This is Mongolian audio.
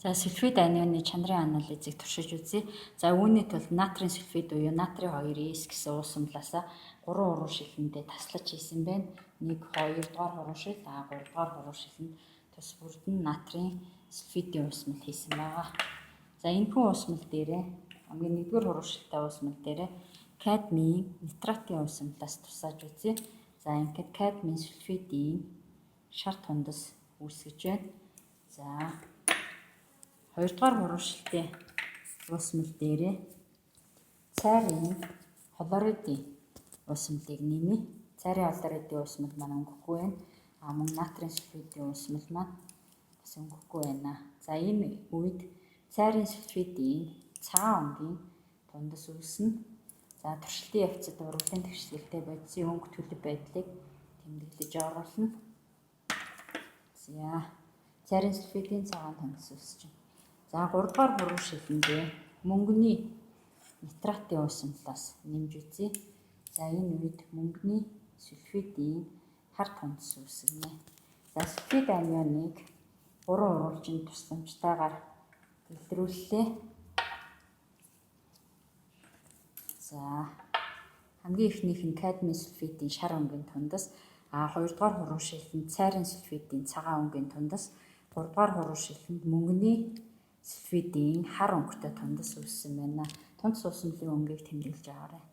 За сульфид анионы чанарын анализыг туршиж үзье. За үүний тулд натрийн сульфид буюу натрийн 2-ис гэсэн уус сумлаасаа 3 уруу шилэндээ таслаж хийсэн байна. 1, 2 дугаар хуруу шил, 3 дугаар хуруу шилэнд тус бүрд нь натрийн сульфидийн уусмал хийсэн байгаа. За энэхүү уусмал дээрээ хамгийн 1-р хуруу шилтэй уусмал дээрээ кадмийн нитратын уусмалаас тусааж үзье. За ингээд кадмийн сульфидийн шар тундас үүсгэж байна. За 2 дугаар хуруу шилтэй уусмал дээрээ цайрын хлоридын уусмалыг нэмье. Цайрын хлоридын уусмал маань өнгөхгүй байна. Мөн натрийн сульфидийн уусмал маань бас өнгөхгүй байна. За энэ үед цайрын сульфидийн цагаан өнгийн тундас үүснэ. За туршилтын явцад урлагийн тэгшлэлтэй бодисын өнгө төлөв байдлыг тэмдэглэж оруулна. За цайрын сульфидийн цагаан тундас үүсэж байна. За 3 дугаар хуруу шилэндээ мөнгөний нитратын уусмалаас нэмж үзье. За энэ үед мөнгөний сульфидийн хар тундас үүсгэнэ. За сульфид анионыг 3 уруулжин тусламжтайгаар дэлгэрүүллээ. За хамгийн эхнийх нь кадмийн сульфидийн шар өнгийн тундас, 2 дугаар хуруу шилэнд цайрын сульфидийн цагаан өнгийн тундас, 3 дугаар хуруу шилэнд мөнгөний сульфидийн хар өнгөтэй тундас үүссэн байна. Тундас уусмалын өнгийг тэмдэглэж аваарай.